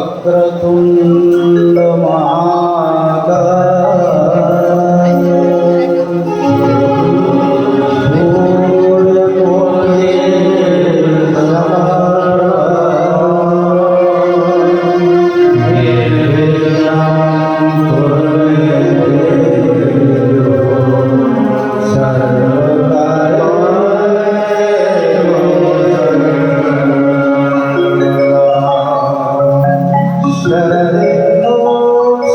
वक्रतुंड महाकाय सूर्यकोटि शरदेन्दु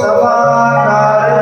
समाकारे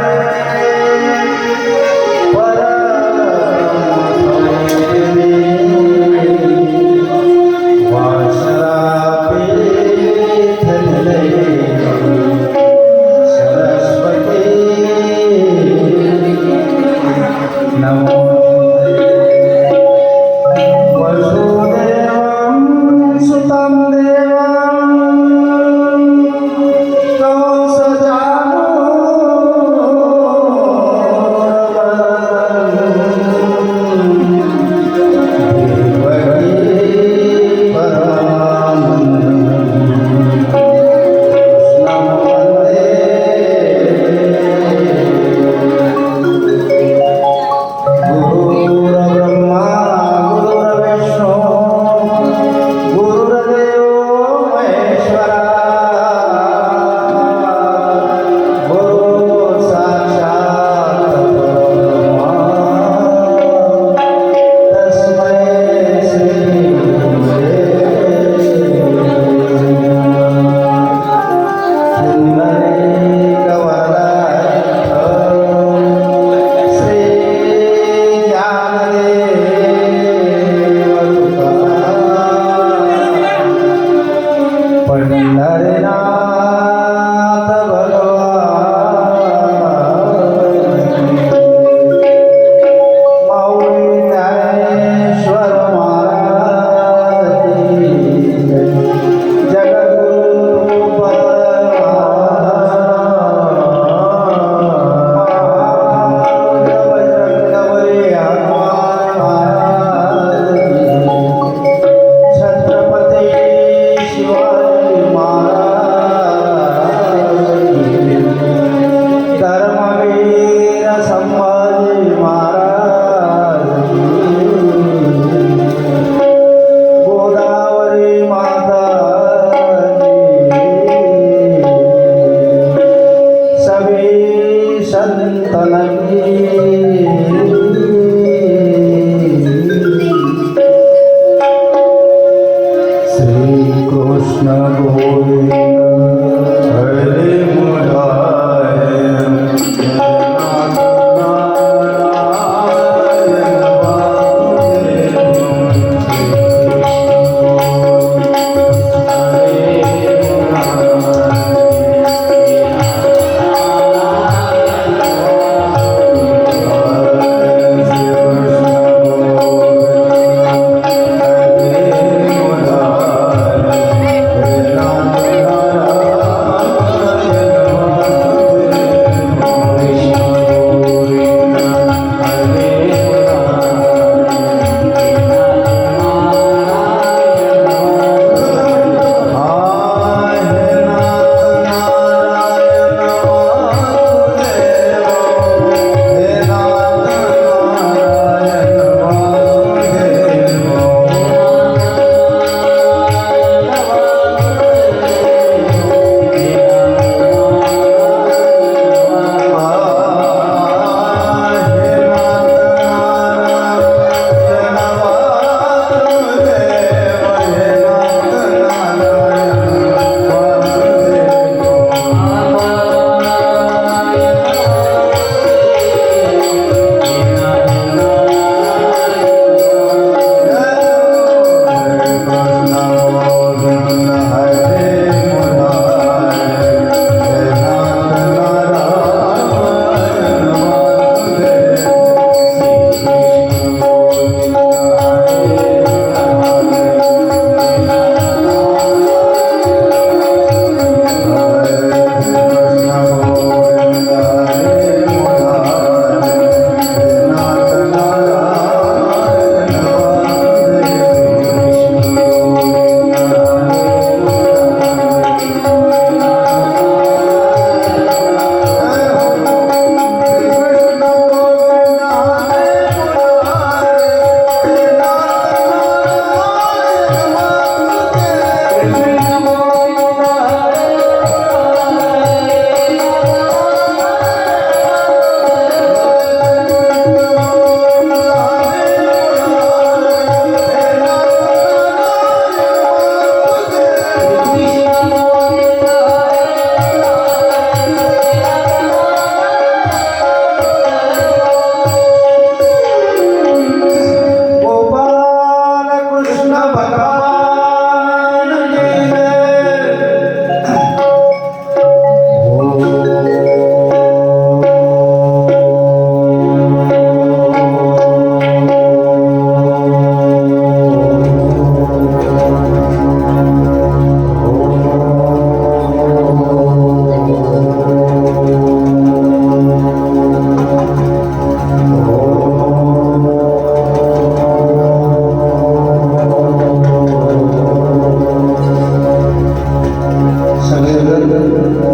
कृष्ण भगवान की जय।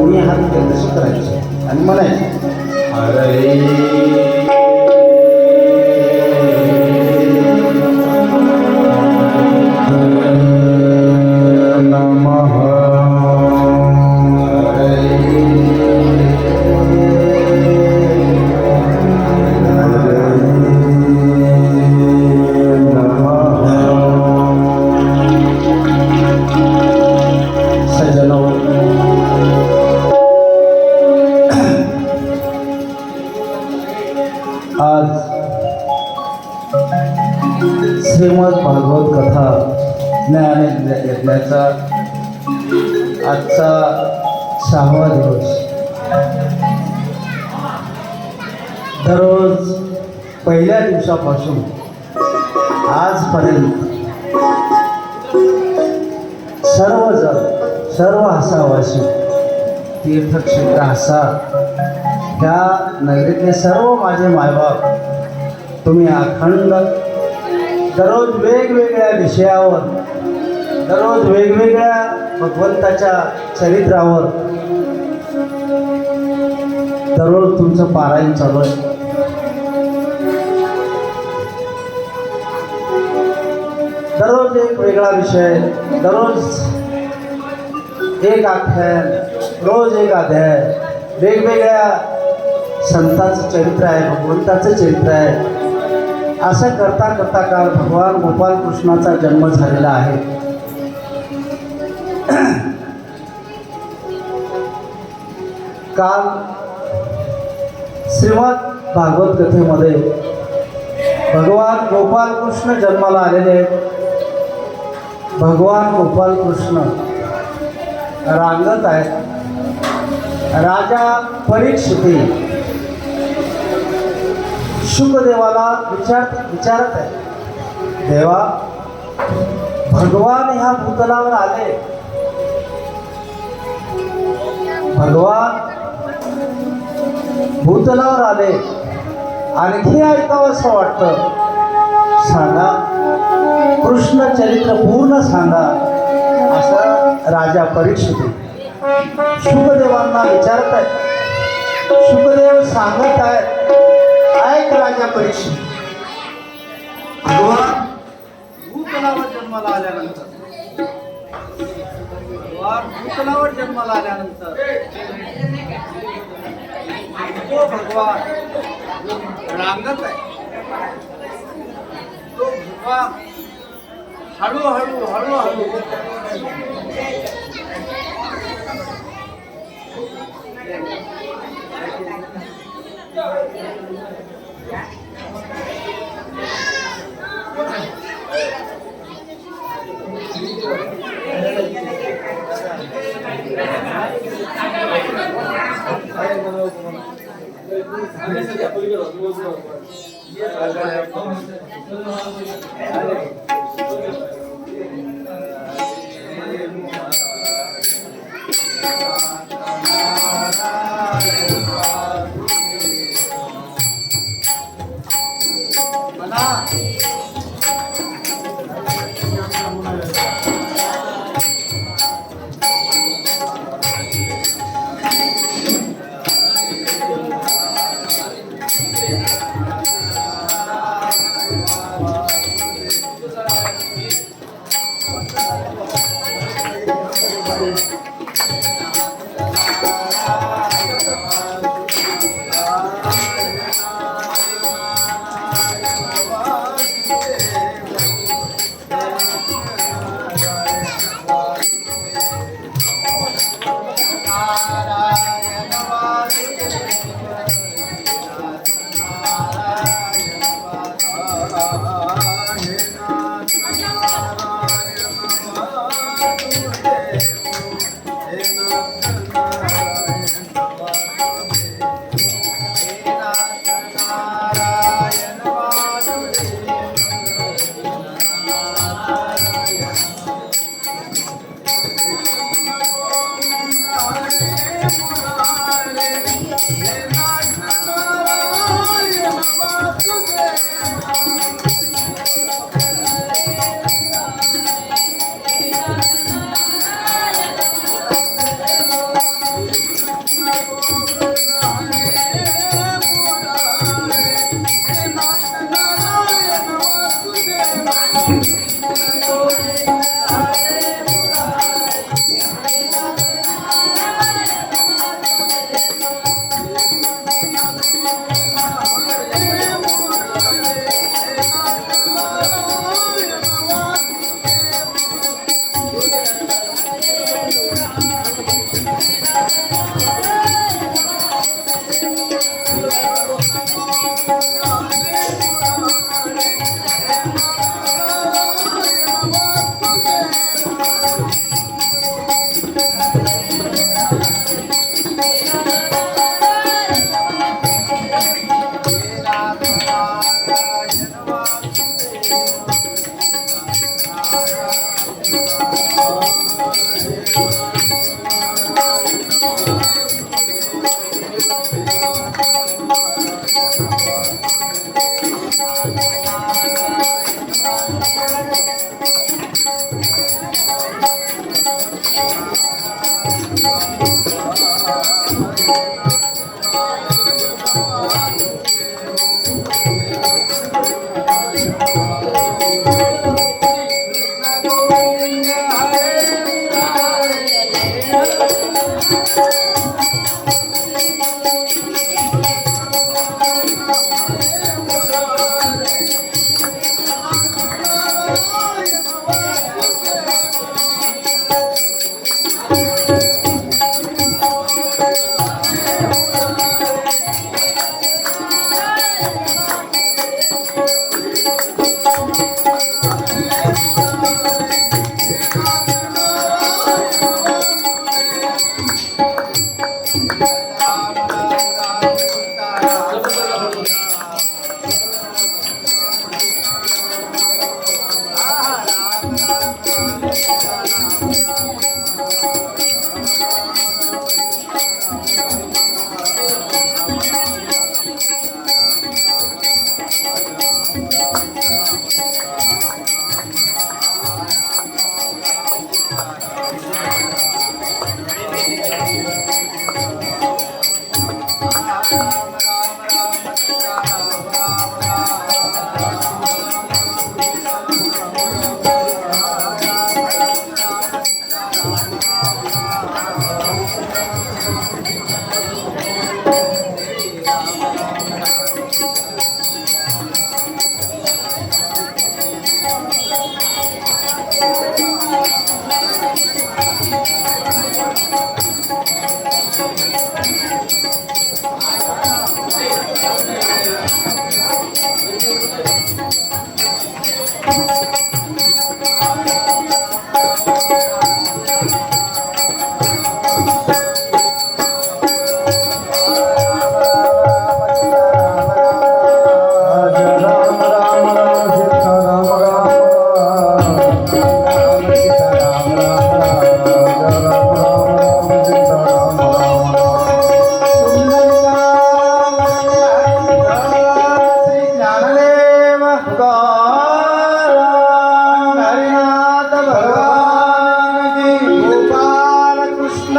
मी हात केंद्रित करायचे आणि म्हणायचे हरे नमः सज्जनों, आज श्रीमद भागवत कथा ज्ञान यज्ञाचा आजचा 6वा दिवस। दररोज पहिल्या दिवसापासून आजपर्यंत सर्व आसावासी तीर्थक्षेत्र आसा त्या नगरीतले सर्व माझे मायबाप तुम्ही अखंड दररोज वेगवेगळ्या विषयावर दररोज वेगवेगळ्या भगवंताच्या चरित्रावर दररोज तुमचं पारायण चालू आहे। दररोज एक वेगळा विषय, दररोज एक आख्यान, रोज एक अध्याय, वेगवेगळ्या संतांचं चरित्र आहे, भगवंताचं चरित्र आहे। असं करता करता काल भगवान गोपाल कृष्णाचा जन्म झालेला आहे। काल श्रीमद भागवत कथेमध्ये भगवान गोपाल कृष्ण जन्माला आलेले आहेत। भगवान गोपाल कृष्ण रांगत आहेत। राजा परीक्षिती शुकदेवाला विचारत आहे, देवा भगवान ह्या भूतलावर आले, भगवान भूतलावर आले, आणखी ऐकावं असं वाटतं, सांगा कृष्ण चरित्र पूर्ण सांगा असं राजा परीक्षिती शुकदेवांना विचारत आहे। शुकदेव सांगत आहेत, ऐक राजा परीक्षित, भगवान भूतलावर जन्माला आल्यानंतर तो भगवान रांगत आहे। तो भगवान हळूहळू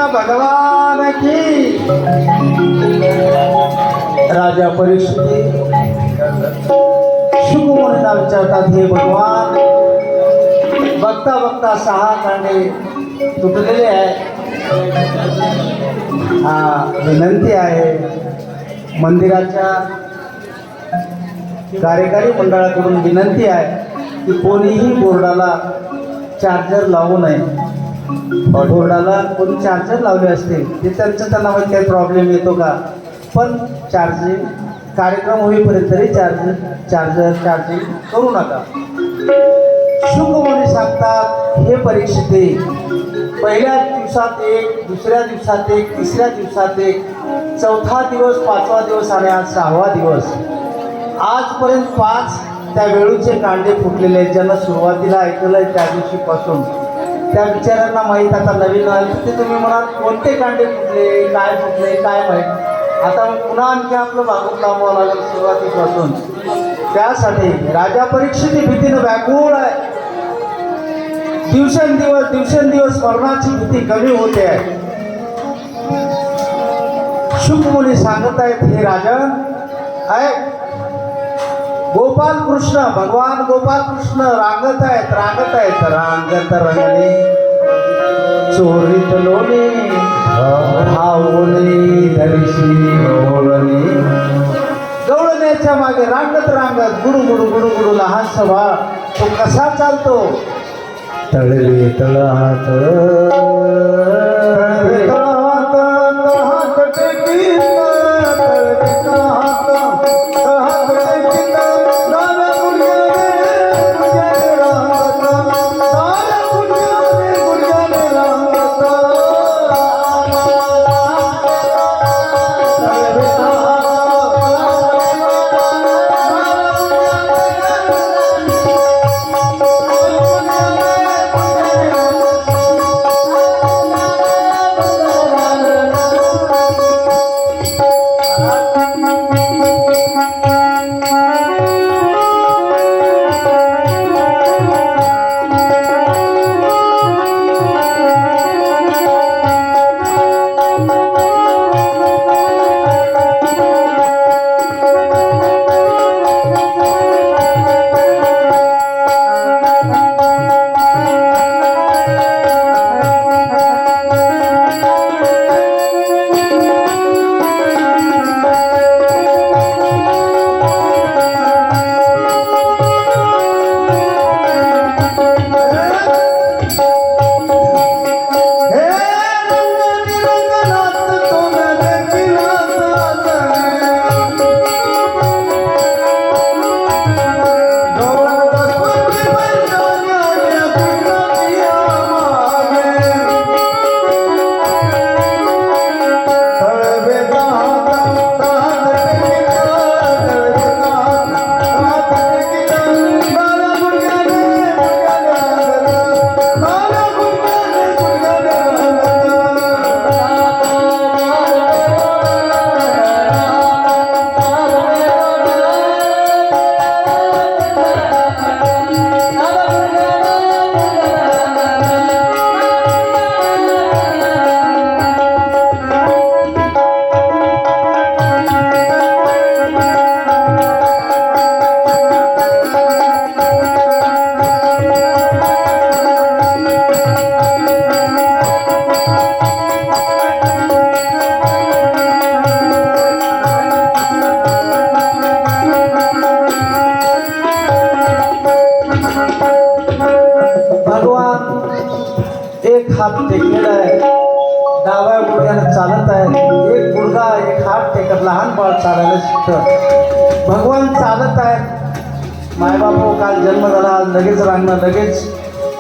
भगवान की। राजा परीक्षिती शुकमुनीला विचारतात, हे भगवान, बघता बघता 6 कांडे तुटलेले आहे, विनंती आहे मंदिराच्या कार्यकारी मंडळाकडून विनंती आहे की कोणीही बोर्डाला चार्जर लावू नये। बोर्डाला कोणी चार्जर लावले असतील ते त्यांना माहिती काही प्रॉब्लेम येतो का, पण चार्जिंग कार्यक्रम होईपर्यंत तरी चार्जिंग करू नका। शुकमुनी सांगतात, हे परीक्षिते, पहिल्या दिवसात एक, दुसऱ्या दिवसात एक, तिसऱ्या दिवसात एक, चौथा दिवस, 5वा दिवस आणि आज 6वा दिवस, आजपर्यंत 5 त्या वेळूचे कांडे फुटलेले आहेत। ज्यांना सुरुवातीला ऐकलं त्या दिवशीपासून त्या बिचाऱ्यांना माहीत, आता नवीन आले ते तुम्ही म्हणाल कोणते कांडे फुटले, काय माहीत। आता पुन्हा आणखी आपलं मागून लांबवावं लागेल सुरुवातीपासून। त्यासाठी राजा परीक्षिती भीतीनं व्याकुळ आहे। दिवसेंदिवस मरणाची भीती कमी होते आहे। शुकमुनी सांगत आहेत, हे राजन, गोपाल कृष्ण भगवान गोपाल कृष्ण रांगत आहेत रांगत रंगले चोरीत लोणे भावले दर्शी गवळणे गवळण्याच्या मागे रांगत गुडू गुडू लहान सभा तो कसा चालतो तळवे तळहात एक हात टेकलेला आहे डाव्या गुडघ्यानं चालत आहे एक गुडघा एक हात टेकत लहान बाळ चालायला शिकतं भगवान चालत आहे मायबापू काल जन्म झाला आज लगेच रांगणं लगेच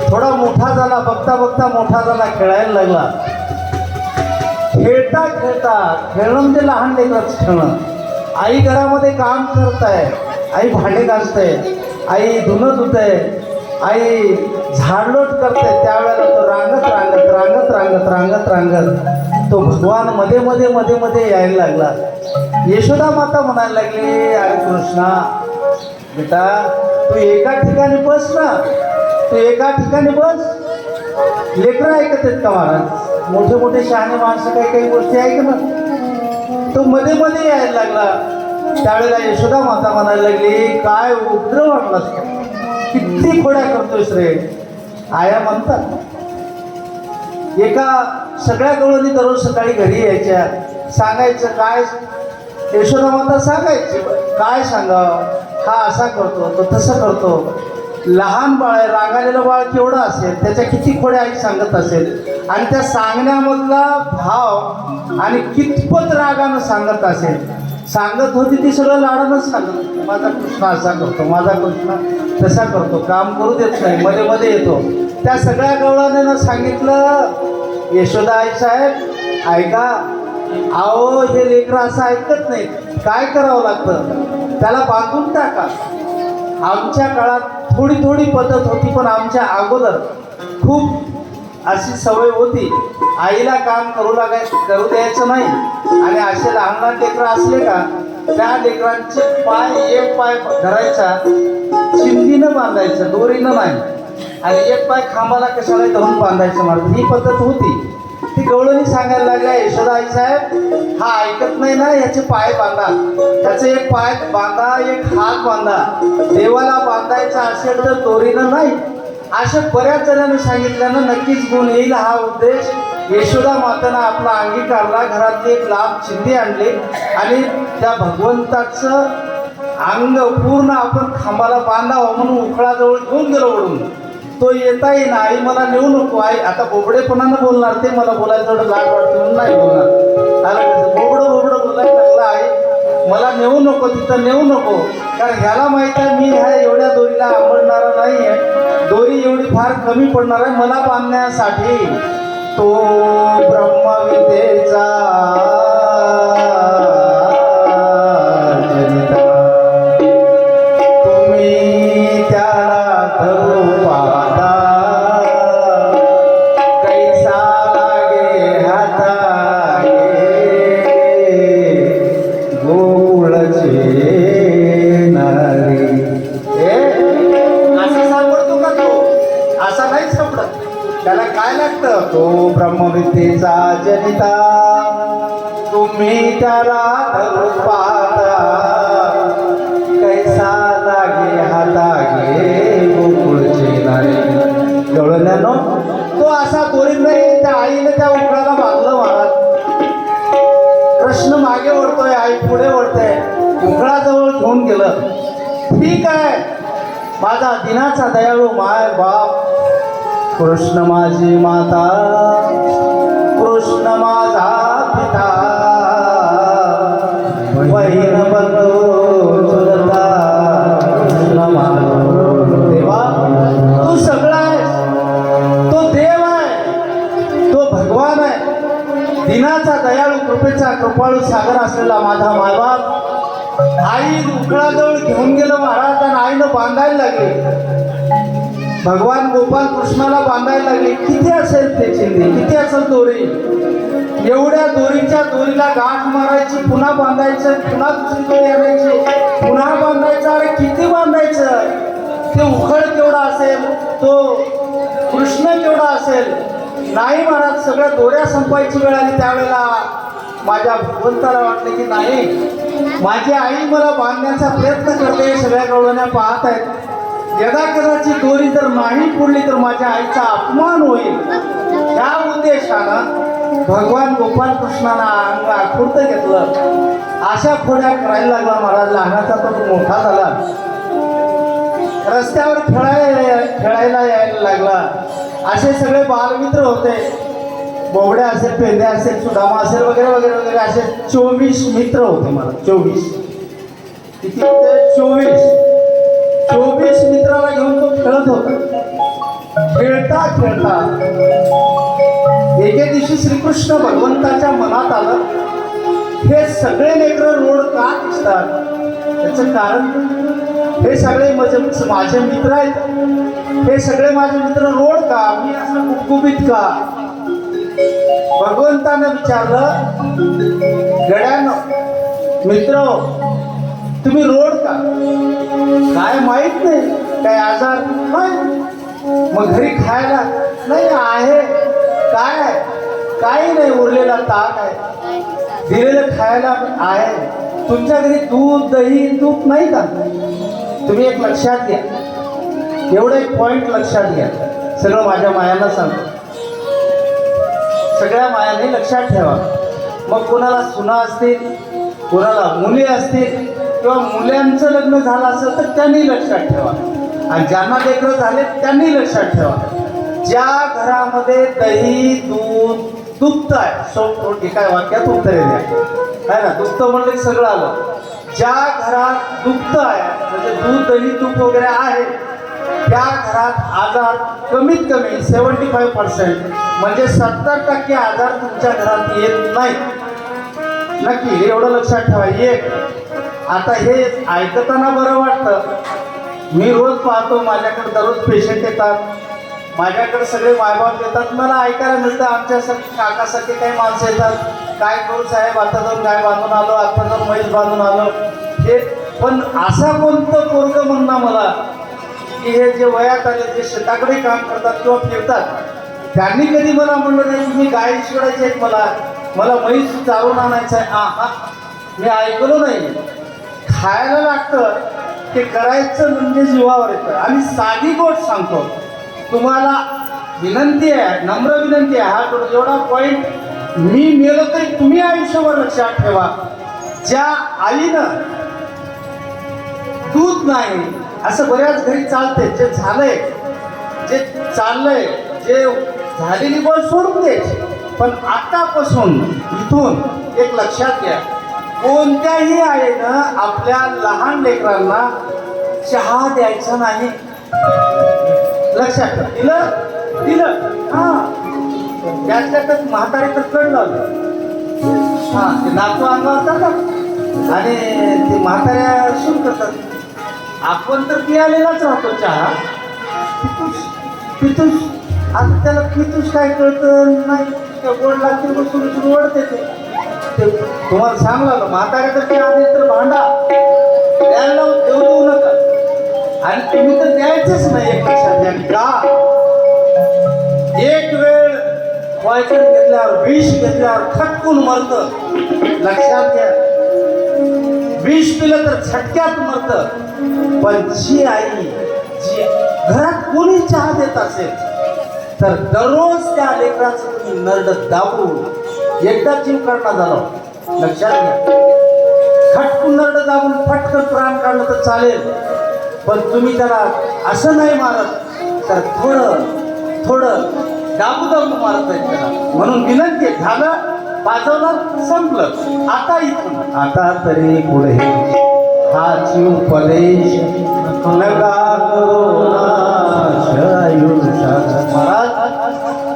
थोडा मोठा झाला बघता बघता मोठा झाला खेळायला लागला खेळता खेळणं म्हणजे लहान लेकराचं खेळणं आई घरामध्ये काम करत आहे आई भांडे घासते आई धुणं धुते आई झाडलोट करते त्यावेळेला तो रांगत तो भगवान मध्ये यायला लागला यशोदा माता म्हणायला लागली अरे कृष्णा बेटा तू एका ठिकाणी बस ना तू एका ठिकाणी बस लेकरं ऐकत आहेत का महाराज मोठे मोठे शहाणे माणसं काही गोष्टी ऐक ना तो मध्ये यायला लागला त्यावेळेला यशोदा माता म्हणायला लागली काय उपद्रव वाटला किती खोड्या करतोयस रे आया म्हणतात एका सगळ्या गवळणी दररोज सकाळी घरी यायच्या सांगायचं काय यशोदा माता सांगायची काय सांगावं हा असा करतो तो तसं करतो लहान बाळ आहे रागालेलं बाळ केवढं असेल त्याच्या किती खोड्या आई सांगत असेल आणि त्या सांगण्यामधला भाव आणि कितपत रागानं सांगत असेल सांगत होती ती सगळं लाडानंच सांगत होती माझा कृष्ण असा करतो माझा कृष्ण तसा करतो काम करू देत नाही मध्ये येतो त्या सगळ्या गवळाने सांगितलं यशोदा आई साहेब ऐका अहो हे लेकरं असं ऐकत नाही काय करावं लागतं त्याला बांधून टाका आमच्या काळात थोडी पद्धत होती पण आमच्या अगोदर खूप अशी सवय होती आईला काम करू द्यायचं नाही आणि असे लहान लेकरं असले का त्या लेकरांचे एक पाय धरायचा चिंधीनं बांधायचं दोरीनं नाही आणि एक पाय खांबाला कशाला धरून बांधायचं म्हणतात ही पद्धत होती ती गवळणी सांगायला लागल्या, यशोदा आई साहेब हा ऐकत नाही ना, याचे पाय बांधा, त्याचे एक पाय बांधा, एक हात बांधा. देवाला बांधायचा असेल तर दोरीनं नाही. अशा बऱ्याच जणांनी सांगितल्यानं नक्कीच गुण येईल. हा उद्देश यशोदा मातानं आपला अंगीकारला. घरातली एक लांब चिंधी आणली आणि त्या भगवंताचं अंग पूर्ण आपण खांबाला बांधावं म्हणून उखळाजवळ घेऊन गेलो ओढून. तो येता येईना, आई मला नेऊ नको. आई आता बोबडेपणानं बोलणार, ते मला बोलायला थोडं लाज वाटते म्हणून नाही बोलणार. अरे बोबडं बोलायला लागला, आई मला नेऊ नको, तिथं नेऊ नको. कारण ह्याला माहित आहे मी ह्या एवढ्या दोरीला आवडणारा नाही आहे, दोरी एवढी फार कमी पडणार आहे मला बांधण्यासाठी. तो ब्रह्मविद्येचा जनिता, तुम्ही त्याला धरू पाहता, कैसा लागे हातागे गोकुळचे नारी. असा सापडतो का तो? असा नाही सापडत. त्याला काय लागतं? तो ब्रह्मविद्येचा जनिता, तुम्ही त्याला धरू पाहता, कैसा लागे हातागे गोकुळचे नारी. गवळण्यानो तो असा दोरीत नाही. त्या आईने त्या उकळाला बांधलं महाराज. कृष्ण मागे ओढतोय, आई पुढे ओढते, उकळाजवळ घेऊन गेलं. ठीक आहे, माझा दिनाचा दयाळू माय बाप, कृष्ण माझी माता, कृष्ण माझा पिता, बहीण बंधू चुलता, कृष्ण माझा देवा. तू सगळा आहेस, तो देव आहे, तो भगवान आहे. दिनाचा दयाळू कृपेचा कृपाळू सागर असलेला माझा मायबाप आई उकळाजवळ घेऊन गेलं महाराज. आणि आईनं बांधायला लागले. भगवान गोपाल कृष्णाला बांधायला लागले. किती असेल ते चिंधी, किती असेल दोरी? एवढ्या दोरीला गाठ मारायची, पुन्हा बांधायचं, पुन्हा दुसरी दोरी आणायची, पुन्हा बांधायचं. अरे किती बांधायचं? ते उखळ केवढा असेल, तो कृष्ण केवढा असेल? नाही महाराज, सगळ्या दोऱ्या संपायची वेळ आली. त्यावेळेला माझ्या भगवंताला वाटलं की नाही, माझी आई मला बांधण्याचा प्रयत्न करते, सगळ्या गवळण्या पाहत आहेत. यदा कदाची दोरी जर नाही पुरली तर माझ्या आईचा अपमान होईल. त्या उद्देशानं भगवान गोपाल कृष्णाला अंग आखुर्त घेतलं. अशा खोड्या करायला लागला महाराज. लहानाचा तो मोठा झाला, रस्त्यावर खेळायला यायला लागला. असे सगळे बालमित्र होते. बोबड्या असेल, पेंद्या असेल, सुदामा असेल, वगैरे वगैरे वगैरे असे 24 मित्र होते मला. 24 किती होते? 24 मित्राला घेऊन तो खेळत होता. खेळता खेळता एके दिवशी श्रीकृष्ण भगवंताच्या मनात आलं, हे सगळे लेकरं रोड का दिसतात? त्याचं कारण, हे सगळे माझे मित्र आहेत, हे सगळे माझे मित्र रोड का? मी असं गुबगुबीत का? भगवंतानं विचारलं, गड्यानो मित्र तुम्ही रोड का? काय माहित नाही? काय आजार नाही? मग घरी खायला नाही आहे? काय आहे? काही नाही, उरलेला ताक आहे, दिलेलं खायला आहे. तुमच्या घरी दूध दही तूप नाही का? तुम्ही एक लक्षात घ्या, एवढं एक पॉइंट लक्षात घ्या. सगळं माझ्या मायांना सांगतो, सगळ्या मायाने लक्षात ठेवा. मग कोणाला सुना असतील, कोणाला मुली असतील, किंवा मुलांचं लग्न झालं असेल तर त्यांनी लक्षात ठेवा. आणि ज्यांना लेकरं झाले त्यांनी लक्षात ठेवा, ज्या घरामध्ये दही दूध दुभत आहे, सोप रोटी, काय वाक्यात उत्तर द्या आहे ना, दुभत म्हणलं की सगळं आलं. ज्या घरात दुभत आहे, म्हणजे दूध दही तूप वगैरे आहे, त्या घरात आजार कमीत कमी 75% म्हणजे 70% आजार तुमच्या घरात येत नाही. नक्की हे एवढं लक्षात ठेवा. एक आता हे ऐकताना बरं वाटतं. मी रोज पाहतो, माझ्याकडे दररोज पेशंट येतात, माझ्याकडे सगळे मायबाप येतात, मला ऐकायला मिळतं आमच्यासारखे काकासारखे काही माणसं येतात, काय करू साहेब, आता जाऊन गाय बांधून आलो, आता जाऊन म्हैस बांधून आलो. हे पण असा कोणतं पोरगं म्हणणं मला की हे जे वयात आले, जे शेताकडे काम करतात किंवा फिरतात, त्यांनी कधी मला म्हणलं नाही तुम्ही गाय सोडायचे आहेत, मला म्हैस चालवून आणायचं आहे. हा मी ऐकलो नाही. खायला लागतं ते करायचं म्हणजे जीवावर येतं. आणि साधी गोष्ट सांगतो तुम्हाला, विनंती आहे, नम्र विनंती आहे. हा एवढा पॉईंट मी मेलो तरी तुम्ही आयुष्यभर लक्षात ठेवा. ज्या आईनं दूध नाही असं बऱ्याच घरी चालते, जे झालंय जे चाललंय जे झालेली गोष्ट सोडून द्यायची. पण आतापासून इथून एक लक्षात घ्या, कोणत्याही आईनं आपल्या लहान लेकरांना चहा द्यायचा नाही. लक्षात दिलं हा त्याच्यातच म्हातारी तर कड लावलं. हा ते नातू अंगावर जातात आणि ते म्हाताऱ्या सुरू करतात. आपण तर पियालेलाच राहतो चहा. पितूस आता त्याला पितूस काय कळतं नाही. त्या गोड लागते सुरू सुरू ओढते ते तुम्हाला सांगला म्हाताऱ्या तर ते आधी तर भांडा द्यायला देऊ नका. आणि तुम्ही तर द्यायचंच नाही. एक लक्षात घ्या का, एक वेळ पॉयझन घेतल्यावर विष घेतल्यावर खटकून मरतं. लक्षात घ्या, विष पिलं तर झटक्यात मरतं. पण जी आई जी घरात कोणी चहा देत असेल तर दररोज त्या लेकराचं तुम्ही नरड दाबून एकदा जीव काढला झाला. लक्षात घ्या, खटकून नरड दाबून फटकन प्राण काढलं तर चालेल. पण तुम्ही त्याला असं नाही मारत तर थोडं दाबू मारत आहे त्याला. म्हणून विनंती झालं, पाजवलं, संपलं. आता इथून आता तरी पुढे हा जीव पलेश नका करू महाराज.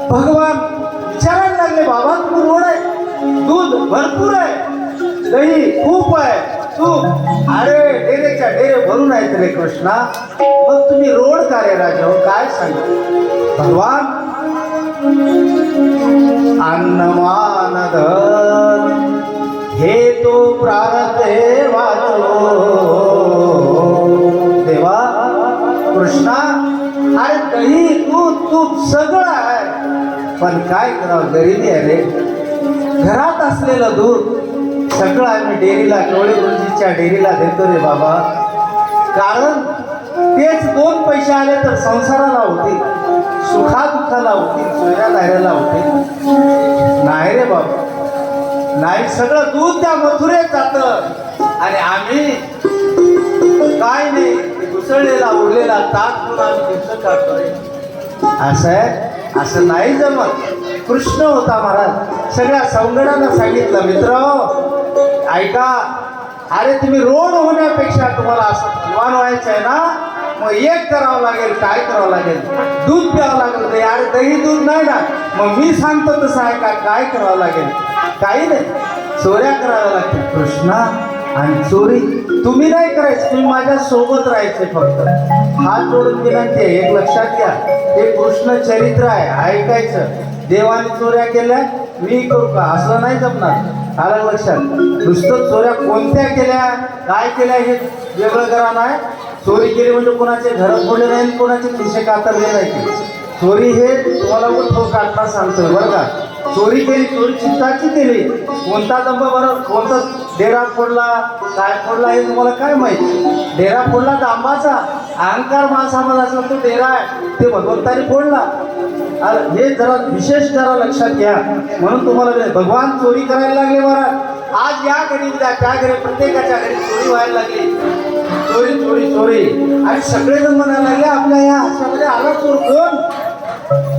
भगवान विचारायला लागले, बाबा तुम्ही रोड आहे, दूध भरपूर आहे, दही खूप आहे, तूप अरे डेरेच्या डेरे भरून आहेत रे कृष्णा, मग तुम्ही रोड का रे राजा हो, काय सांगा. भगवान अन्नमान धन हे तो प्रारब्धे वाचो. देवा कृष्णा, अरे दही दूध तूप सगळं आहे, पण काय करावं, गरिबी आहे रे. घरात असलेलं दूध सगळं आम्ही डेअरीला, केवळे गुरुजीच्या डेअरीला देतो रे बाबा. कारण तेच 2 पैसे आले तर संसाराला होते, सुखादुखाला होती, सोयऱ्या दायऱ्याला होते. नाही रे बाबा, नाही. सगळं दूध त्या मथुरेत जातं आणि आम्ही काय नाही, घुसळलेला उरलेला ताक म्हणून आम्ही दिवस काढतोय. असं आहे, असं नाही जमत. कृष्ण होता महाराज, सगळ्या सवंगडांना सांगितलं, मित्र ऐका, अरे तुम्ही रोड होण्यापेक्षा तुम्हाला असं दिवाण व्हायचं आहे ना, मग एक करावं लागेल. काय करावं लागेल, दूध प्यावं लागेल. अरे दही दूध नाही ना, मग मी सांगतो तसं आहे का, काय करावं लागेल, काही नाही, चोऱ्या कराव्या लागतील कृष्णा. आणि चोरी तुम्ही नाही करायचं, तुम्ही माझ्या सोबत राहायचे फक्त. हात जोडून विनंती आहे, एक लक्षात घ्या, हे कृष्ण चरित्र आहे, ऐकायचं. देवाने चोऱ्या केल्या मी करू का, असं नाही जमणार. आलं लक्षात. नुसतं चोऱ्या कोणत्या केल्या, काय केल्या हे वेगळं करा नाही. चोरी केली म्हणजे कोणाचे घर फोडले नाही, कोणाचे खिसे कातरले नाही. चोरी हे तुम्हाला ठोक काढता सांगतोय बरं का. चोरी केली, चोरी चित्ताची केली, कोणता दंब बरं, कोणता डेरा फोडला, काय फोडला हे तुम्हाला काय माहिती. डेरा फोडला दांबाचा, अहंकार माणसामध्ये असला तो डेरा आहे, ते भगवंतानी फोडला. हे जरा विशेष जरा लक्षात घ्या. म्हणून तुम्हाला भगवान चोरी करायला लागले महाराज. आज या घरी उद्या त्या घरी प्रत्येकाच्या घरी चोरी व्हायला लागली. चोरी चोरी चोरी. आणि सगळेजण म्हणायला लागले आपल्या या हातामध्ये आला चोर कोण,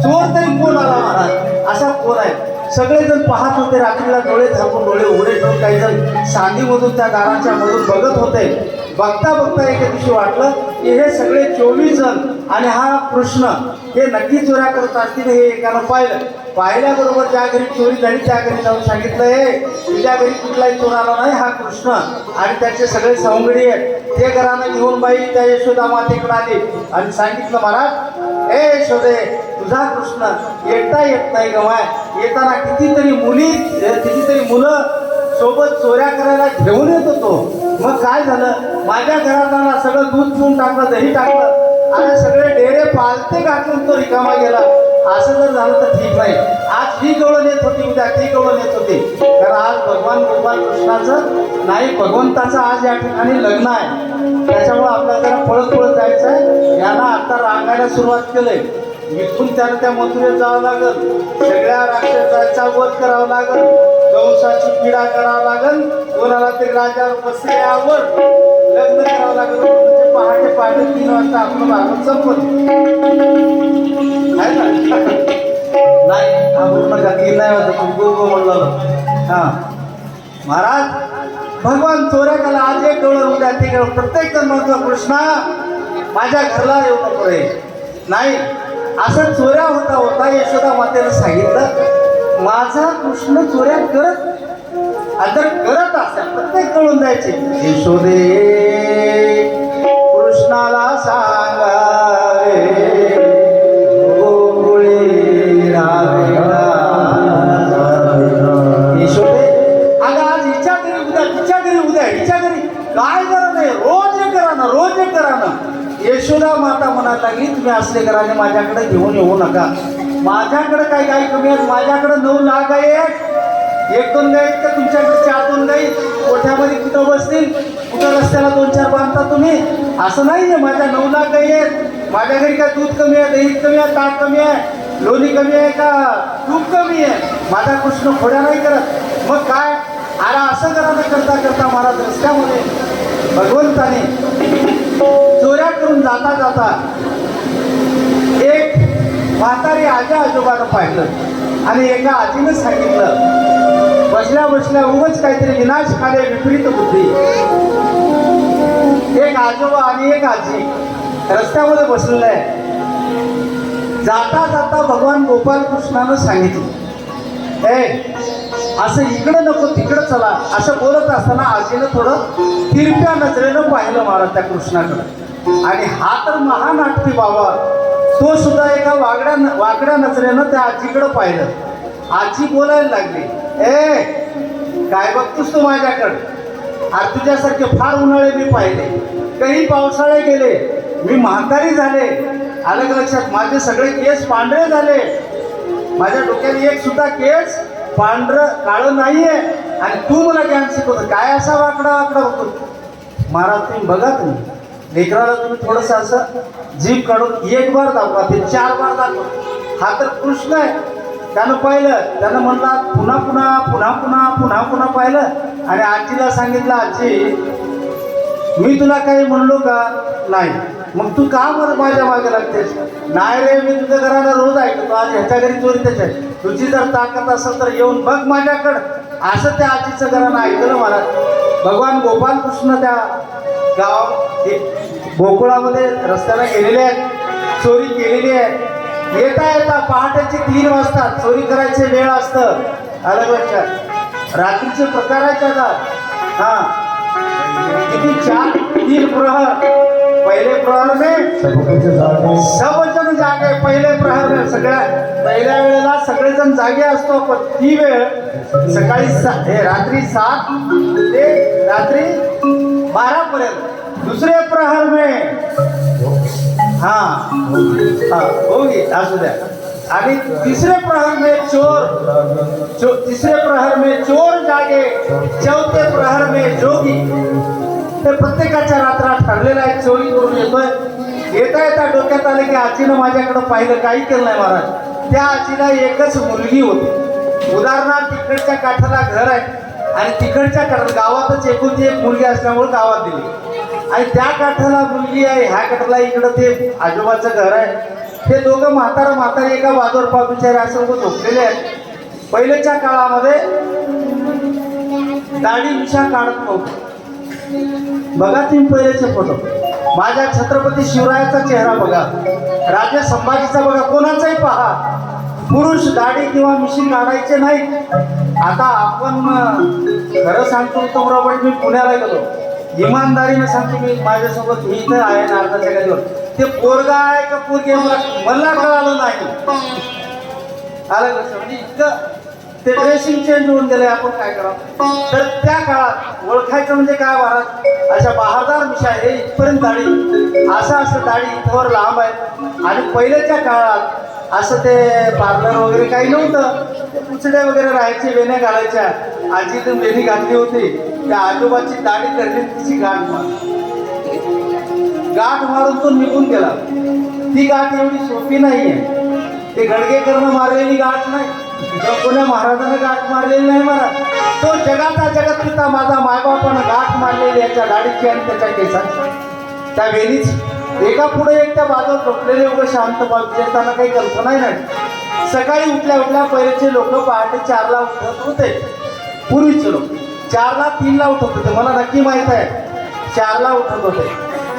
चोर तरी कोण आला महाराज, असा कोण आहे. सगळेजण पाहत होते, रात्रीला डोळे झाकून, डोळे उघडे ठेवून काही जण सांगीमधून त्या दाराच्या मधून बघत होते. बघता बघता एके दिवशी वाटलं की हे सगळे 24 जण आणि हा कृष्ण हे नक्की चोऱ्या करत असतील. हे एकानं पाहिल्याबरोबर ज्या घरी चोरी झाली त्या घरी जाऊन सांगितलं, हे तुझ्या घरी कुठलाही चोर आला नाही, हा कृष्ण आणि त्याचे सगळे सवंगडी आहेत. ते घरानं घेऊन बाई त्या यशोदा मातेकडे आली आणि सांगितलं, महाराज ए यशोदे, तुझा कृष्ण एकटा येत नाही गमाय, येताना कितीतरी मुलं सोबत चोऱ्या करायला घेऊन येत होतो. मग काय झालं, माझ्या घरात आला, सगळं दूध पिऊन टाकलं, दही टाकलं आणि सगळे डेरे पालते घातून तो रिकामा गेला. असं जर झालं तर ठीक नाही. आज ही गवळण येत होती, उद्या ती गवळण येत होती. कारण आज भगवान गोपाल कृष्णाचं नाही, भगवंताचं आज या ठिकाणी लग्न आहे. त्याच्यामुळे आपल्याला जरा पळत पळत जायचं आहे. यांना आता रांगायला सुरुवात केलंय. इथून त्याला त्या मथुरेत जावं लागल, सगळ्या राक्षसाचा वध करावं लागल, कंसाची पीडा करावं लागल, कोणाला तरी राजावर बसल्यावर लग्न करावं लागल. म्हणजे पहाटे पहाटे 3 वाजता आपलं भागवत संपत आहे ना. नाही आपण नका 3 नाही वाजता पण गो म्हणलं. हा महाराज भगवान चोऱ्या केला. आज एक डोळं उद्या ते प्रत्येक जण म्हणतो कृष्णा माझ्या घरला येऊ नको रे. नाही असं चोऱ्या होता होता यशोदा मातेनं सांगितलं माझा कृष्ण चोऱ्या जर करत असेल प्रत्येक कळून जायचे. यशोदे कृष्णाला सांगावे गोकुळी राधेला. यशोदे अगं आज हिच्या घरी उद्या तिच्या घरी उद्या हिच्या घरी काय करा नाही, रोज एक करा ना. यशोदा माता म्हणायला लागली तुम्ही असले घराने माझ्याकडे घेऊन येऊ नका. माझ्याकडे काही गाई कमी आहेत, माझ्याकडे 9 लाख गाई आहेत. 1-2 गाई तर तुमच्याकडे 4-2 गाई कोठ्यामध्ये कुठं बसतील, कुठं रस्त्याला 2-4 बांधता तुम्ही. असं नाही आहे. माझ्या 9 लाख गाई आहेत. माझ्या घरी काय दूध कमी आहे, दही कमी आहे, ताक कमी आहे, लोणी कमी आहे का तूप कमी आहे. माझा कृष्ण खोड्या नाही करत. मग काय अरे असं करा करता करता महाराज रस्त्यामध्ये भगवंताने चोऱ्या करून जाता जाता एक म्हातारी आजी आजोबानं पाहिलं आणि एका आजीनं सांगितलं बसल्या बसल्या उगाच काहीतरी विनाशकाले विपरीत बुद्धी. एक आजोबा आणि एक आजी रस्त्यामध्ये बसलेलं आहे. जाता जाता भगवान गोपाल कृष्णानं सांगितलं ए असं इकडं नको तिकडं चला. असं बोलत असताना आजीनं थोडं तिरप्या नजरेनं पाहिलं महाराज त्या कृष्णाकडं. आणि हा तर महानाटकी बाबा तो सुद्धा एका वाकड्या नजरेनं त्या आजीकडं पाहिलं. आजी बोलायला लागली ए काय बघतोस तू माझ्याकडं. आज तुझ्यासारखे फार उन्हाळे मी पाहिले, काही पावसाळे गेले, मी म्हातारी झाले. आलं का लक्षात. माझे सगळे केस पांढरे झाले, माझ्या डोक्यात एक सुद्धा केस पांढरं काळं नाहीये आणि तू मला ज्ञान शिकवतो. काय असा वाकडा होतो महाराज. तुम्ही बघा, तुम्ही लेकराला तुम्ही थोडंसं असं जीभ काढून 1 बार दाखवा, ते 4 बार दाखवा. हा तर कृष्ण आहे. त्यानं पाहिलं, त्यानं म्हणला पुन्हा पुन्हा पुन्हा पुन्हा पुन्हा पुन्हा पाहिलं आणि आजीला सांगितलं आजी मी तुला काही म्हणलो का नाही, मग तू का बरं माझ्या मागे लागतेस. नाही रे मी तुझ्या घराला रोज ऐकतो, आज ह्याच्या घरी चोरीतच आहे. तुझी जर ताकद असेल तर येऊन बघ माझ्याकडं. असं त्या आजीचं घरानं ऐकलं मला. भगवान गोपाल कृष्ण त्या गोकुळामध्ये रस्त्याला गेलेले आहेत, चोरी केलेली आहे. येता येता पहाटेचे 3 वाजता चोरी करायचे वेळ असतं. अलग लक्षात. रात्रीचे प्रकार आहेत त्याचा. हां किती 4-3 प्रहर. पहिले प्रहर में सब जण जागे. पहिले प्रहर में सगळ्या पहिल्या वेळेला सगळेजण जागे असतो. पण ती वेळ सकाळी रात्री 7 ते रात्री 12 पर्यंत. दुसरे प्रहर में होगी असू द्या. आणि तिसरे प्रहर में तीसरे प्रहर में चोर जागे, चौथे प्रहर में जोगी. ते प्रत्येकाच्या रात्रा ठरलेला आहे. चोरी करून येतोय. येता येता डोक्यात आले की आजीनं माझ्याकडं पाहिलं, काही केलं नाही महाराज. त्या आजीला एकच मुलगी होती. उदाहरणार्थ तिकडच्या काठाला घर आहे आणि तिकडच्या काठाला गावातच एकुलती एक मुलगी असल्यामुळे गावात दिली. आणि त्या काठाला मुलगी आहे, ह्या काठाला इकडं ते आजोबाचं घर आहे. ते दोघं म्हातारी एका बाजूवर पाठूच्या असं झोपलेले आहेत. पहिल्याच्या काळामध्ये दाढी मिशा काढत नव्हतं. बघा तुम्ही पहिलेचे फोटो. माझ्या छत्रपती शिवरायाचा चेहरा बघा, राजा संभाजीचा बघा, कोणाचाही पहा. पुरुष दाढी किंवा मिशी काढायचे नाही. आता आपण खरं सांगतो उत्तमराव, मी पुण्याला गेलो, इमानदारीने सांगतो मी, माझ्यासोबत मी इथं आहे ना अर्धा जगावर, ते पोरगा आहे का पोरगी मला कळालं नाही. आलं कसं म्हणजे इतकं ते ड्रेसिंग चेंज होऊन गेले. आपण काय करावं. तर त्या काळात ओळखायचं म्हणजे काय महाराज, अशा बहारदार मिशा हे इथपर्यंत दाढी, असं दाढी इथवर लांब आहे. आणि पहिल्याच्या काळात असं ते पार्लर वगैरे काही नव्हतं. ते पुचड्या वगैरे राहायचे, वेण्या घालायच्या. आजी तर वेणी घातली होती. त्या आजोबाची दाढी करली, तिची गाठ मारून तो निघून गेला. ती गाठ एवढी सोपी नाहीये. ते गडगेकरनं मारलेली गाठ नाही, कोण्या महाराजानं गाठ मारलेली नाही. मला तो जगाचा जगत पिता माझा मायबापानं गाठ मारलेली याच्या दाढीची आणि त्याच्या केसाची, त्या वेणीची. एका पुढे एक त्या बाजूला झोपलेले उभे शांत जेताना काही कल्पना नाही. सकाळी उठल्या पहिलेचे लोक पहाटे 4ला उठत होते. पूर्वीचे लोक 4ला 3ला उठत होते. मला नक्की माहित आहे 4ला उठत होते.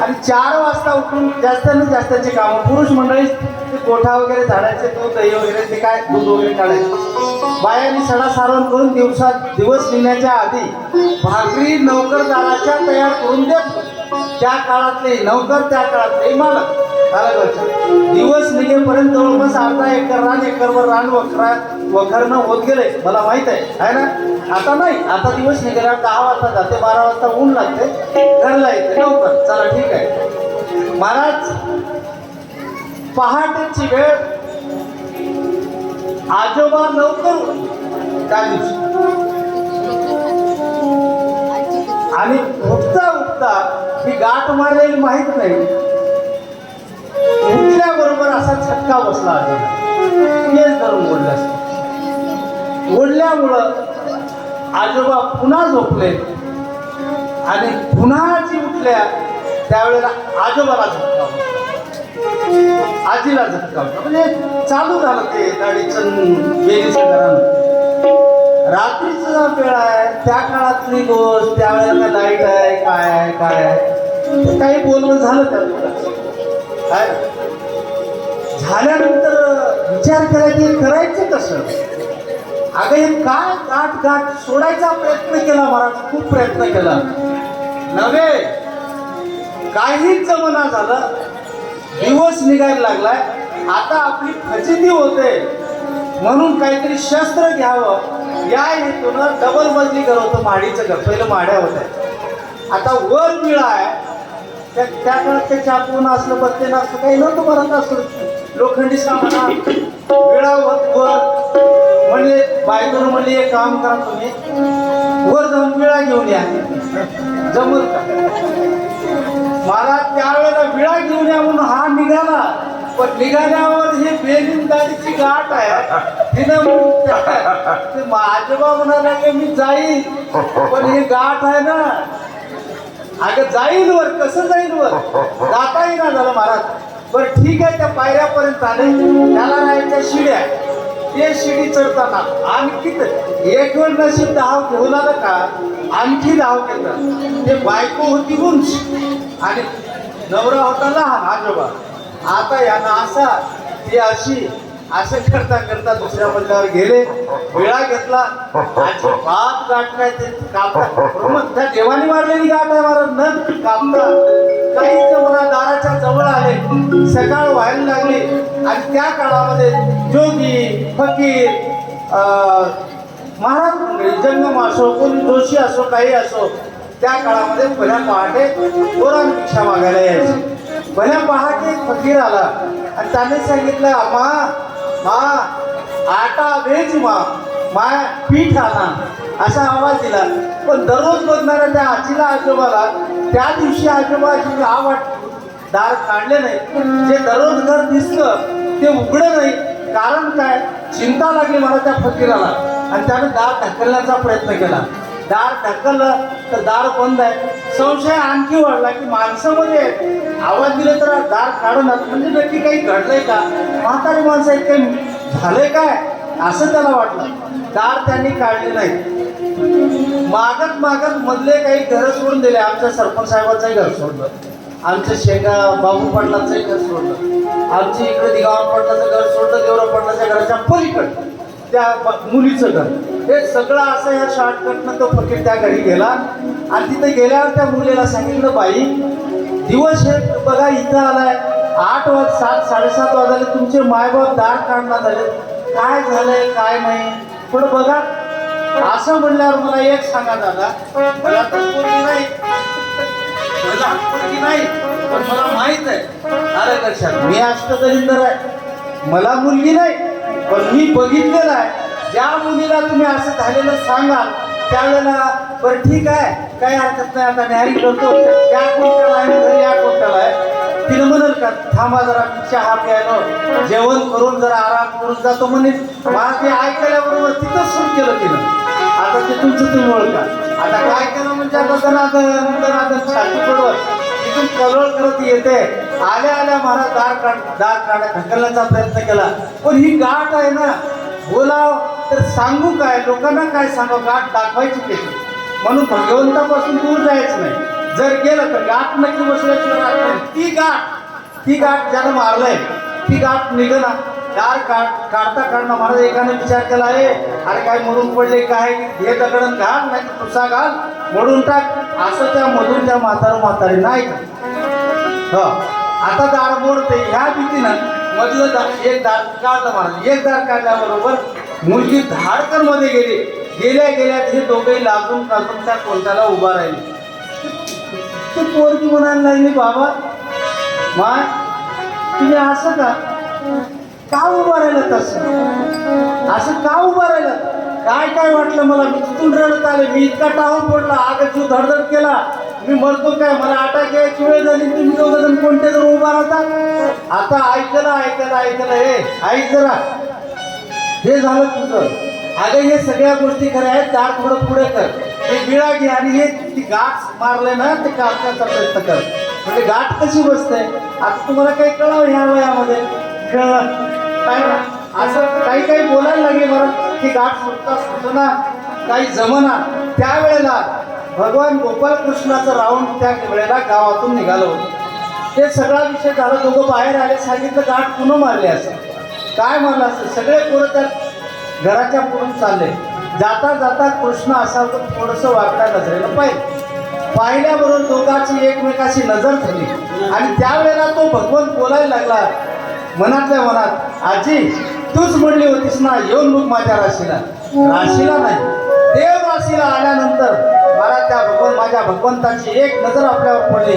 आणि 4 वाजता उठून जास्तीत जास्तचे कामं पुरुष मंडळी ते कोठा वगैरे झाडायचे, दूध दही वगैरे ते काय दूध वगैरे काढायचे. बायांनी सडा सारवण करून दिवस निघण्याच्या आधी भाकरी नौकरदाराच्या तयार करून देत. त्या काळातले नौकर, त्या काळातले मालक. दिवस निघेपर्यंत जवळपास अर्धा एकर रान, एकरवर रान वखरणं होत गेले. मला माहित आहे ना. आता नाही, आता दिवस निघाल्यावर 10 वाजता जाते, 12 वाजता ऊन लागते, घरला येते लवकर. चला ठीक आहे. महाराज पहाटेची वेळ, आजोबा लवकर त्या दिवशी. आणि उठता ही गाठ मारलेली माहित नाही. उठल्याबरोबर असा छटका बसला आजोबा, तेच धरून ओढल्यामुळं आजोबा पुन्हा झोपले. आणि पुन्हा जी उठल्या त्यावेळेला आजोबाला झटका, आजीला झटका. म्हणजे चालू झालं ते दाढीचं वेणीचं घरानं. रात्रीचा वेळ आहे, त्या काळातली गोष्ट, त्यावेळेला लाईट आहे, काय आहे काही बोलणं झालं त्या लोकांचं. काय झाल्यानंतर विचार केला की करायचं कसं. अगं हे काय गाठ सोडायचा प्रयत्न केला महाराज, खूप प्रयत्न केला नव्हे, काहीच जमना झालं. दिवस निघायला लागलाय, आता आपली फजिती होते म्हणून काहीतरी शस्त्र घ्यावं या हेतूनं डबल मजली घर होतं, माडीचं घर. पहिलं माड्या होत्या, आता वर विळा आहे. त्या काळात ते चापून असलं, बत्ते असलं काही नव्हतं. मला असं लोखंडी सामान विळा वर म्हणले, बायकोनं म्हणले एक काम करा तुम्ही वर जाऊन विळा घेऊन या. जमल का मला? त्यावेळेला विळा घेऊन या म्हणून हा निघाला. पण निघाल्यावर हे बेलिंदारीची गाठ आहे, तिनं आजोबा म्हणाला की मी जाईल, पण ही गाठ आहे ना. अगं जाईल वर, कसं जाईल वर, जाता येईना झालं महाराज. बरं ठीक आहे, त्या पायऱ्यापर्यंत आले. त्याला राहायच्या शिड्या, ते शिडी चढताना आणखी एक वेळ नशीब धाव घेऊन आलं का, आणखी धाव घेतात. ते बायको होती उंच आणि नवरा होता लहान आजोबा. आता यानं असा ती अशी असं करता करता दुसऱ्या मजल्यावर गेले. विळा घेतला, अजिबात गाठ काय ते कापता. त्या देवानी मारलेली गाठ आहे महाराज, न कापता काही जमना. दाराच्या जवळ आले, सकाळ व्हायला लागली. आणि त्या काळामध्ये जोगी, फकीर, महाराज मंडळी, जंगम असो, कोणी जोशी असो, काही असो, त्या काळामध्ये भल्या पहाटे कोरान भिक्षा मागायला यायचे. भल्या पहाटे फकीर आला आणि त्याने सांगितलं, मा आटा भेज माय पीठ आणा, असा आवाज दिला. पण दररोज बघणाऱ्या त्या आजीला, आजोबाला त्या दिवशी आजोबाची दार काढले नाही. जे दररोज घर दिसलं ते उघडं नाही. कारण काय, चिंता लागली मला त्या फकीराला. आणि त्याने दार ढकलण्याचा प्रयत्न केला. दार ढकललं तर दार बंद आहे. संशय आणखी वाढला की माणसामध्ये आवाज दिले तर दार काढणार, म्हणजे नक्की काही घडलंय का, म्हातारी माणसं आहेत, काही झालंय काय, असं त्याला वाटलं. दार त्यांनी काढले नाही. मागत मधले काही घरं सोडून दिले. आमच्या सरपंच साहेबांचंही घर सोडलं, आमच्या शेंगा बाबू पाटलांचंही घर सोडलं, आमच्या इकडे दिगावर पाटलाचं घर सोडलं, देवरा पाटलाच्या घराच्या पलीकडं त्या मुलीचं घर. हे सगळं असं या शॉर्टकटनं तो फकीर त्या घरी गेला. आणि तिथे गेल्यावर त्या मुलीला सांगितलं, बाई दिवस हे बघा इथं आलाय, 7 साडेसात वाजले, तुमचे मायबाप दार काढणार झाले, काय झालंय काय नाही पण बघा. असं म्हणल्यावर मला एक सांगा दादा, मला तर पोरगी नाही, मला पोरगी नाही, पण मला माहित आहे आलं लक्षात, मी अष्टदलिंदर आहे. मला मुलगी नाही, पण मी बघितलेलं आहे. ज्या मुलीला तुम्ही असं झालेलं सांगाल त्यावेळेला बरं ठीक आहे, काही हरकत नाही, आता न्यारी करतो, त्या कोणत्याला आहे घरी, या कोणत्याला आहे, तिनं म्हणेल का थांबा जरा मी चहा प्यायलो, जेवण करून जरा आराम करून जातो म्हणे. मला ते ऐकल्याबरोबर तिथंच सुरू केलं तिनं. आता ते तुमचं तुम्ही ओळखा. आता काय केलं म्हणजे आता दनादन छाती पडवत तिथून कलवळ करत येते. आल्या आल्या मला दार ढकलण्याचा प्रयत्न केला. पण ही गाठ आहे ना, बोलाव तर सांगू काय, लोकांना काय सांगू, गाठ दाखवायची कशी. म्हणून भगवंतापासून दूर जायचं नाही. जर गेलं तर गाठ नक्की बसल्याशिवाय राहत नाही. ती गाठ ज्यानं मारलंय ती गाठ निघना. दार काढता काढणं महाराज एकाने विचार केला आहे, अरे काय मरून पडले, काय हे दगडण घाल नाही तुसा घाल मोडून टाक, असं त्या मधून त्या म्हातारी नाही का. हो आता दार मोडते ह्या भीतीनं मधलं एक दार काढलं महाराज. एक दार काढल्याबरोबर मुलगी धाडकर मध्ये गेल्या हे दोघेही लागून काढून त्या कोणत्याला उभा राहिले. ते पोरगी म्हणायला लागली, बाबा माय तुम्ही असं का उभा राहिलं, तसं असं का उभा राहिलं, काय वाटलं मला, मी तिथून रडत आले, मी इतका टाळून पडला, आग जीव धडधड केला, मी मरतो काय, मला अटॅक यायची वेळ झाली, तुम्ही दोघं कोणते जण उभा राहता. आता ऐकलं हे ऐक जरा, हे झालं तुझं. अगं हे सगळ्या गोष्टी खऱ्या आहेत, दार थोडं पुढे कर, ते गिळा घे आणि हे ती गाठ मारले ना ते काढण्याचा प्रयत्न कर, म्हणजे गाठ कशी बसते. आता तुम्हाला काही कळावं ह्या वयामध्ये, कळलं काय ना, असं काही बोलायला लागेल बरं की गाठ सुटना काही जमना. त्यावेळेला भगवान गोपालकृष्णाचं राऊंड त्या वेळेला गावातून निघालं होतं. ते सगळा विषय झाला, दोघं बाहेर आले, सांगितलं गाठ पुन्हा मारले असं. काय मारलं असं, सगळे पोरं त्या घराच्या पुढून चालले. जाता कृष्ण असा थोडंसं वाकड्या नजरेनं पाहिल्याबरोबर दोघांची एकमेकाची नजर झाली आणि त्यावेळेला तो भगवंत बोलायला लागला मनातल्या मनात, आजी तूच म्हणली होतीस ना येऊन मग माझ्या राशीला नाही, देव राशीला आल्यानंतर मला माझ्या भगवंताची एक नजर आपल्यावर पडली.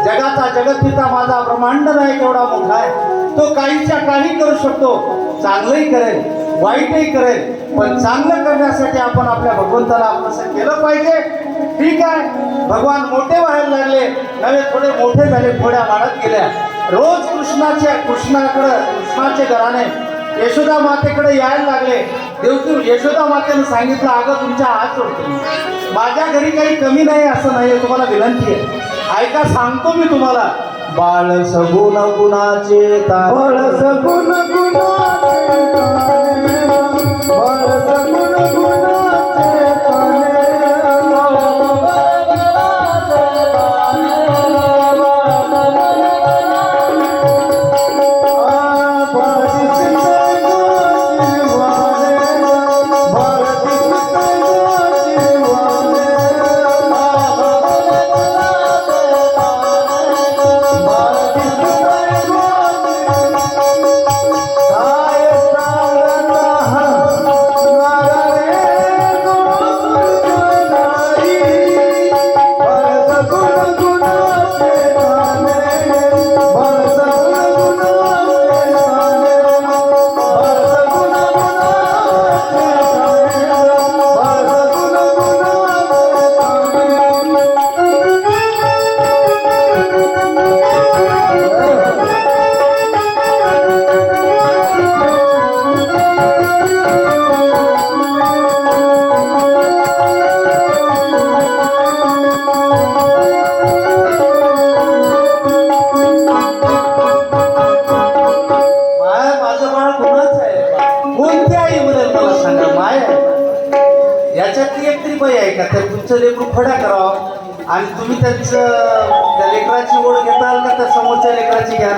जगाचा जगतपिता माझा ब्रह्मांड नाही केवढा मोठा आहे, तो काहीच्या काही करू शकतो, चांगलंही करेल वाईटही करेल, पण चांगलं करण्यासाठी आपण आपल्या भगवंताला आपलं केलं पाहिजे. ठीक आहे, भगवान मोठे व्हायला लागले, नवे थोडे मोठे झाले, थोड्या वाढत गेल्या. रोज कृष्णाचे घराने यशोदा मातेकडे यायला लागले. देवकी यशोदा मातेनं सांगितलं, अगं तुमच्या हात जोडते, माझ्या घरी काही कमी नाही असं नाही, तुम्हाला विनंती आहे, ऐका सांगतो मी तुम्हाला. बाळ सगुण गुणाचे बाळ सगुण गुणाचे बाळ सगुण गुणाचे तुमचं लेकरू फड्या करावं आणि तुम्ही त्या लेकराची ओढ घेताल का त्या समोरच्या लेकराची घ्या.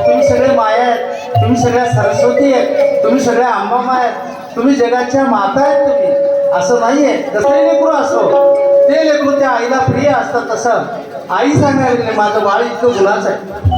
तुम्ही सगळे माया आहेत, तुम्ही सगळ्या सरस्वती आहेत, तुम्ही सगळ्या अंबामा आहेत, तुम्ही जगाच्या माता आहेत. तुम्ही असं नाही आहे, जसं लेकरू असो ते लेकरू त्या आईला प्रिय असतं, तसं आई सांगायला माझं बाळ इतकं गुणाचं आहे.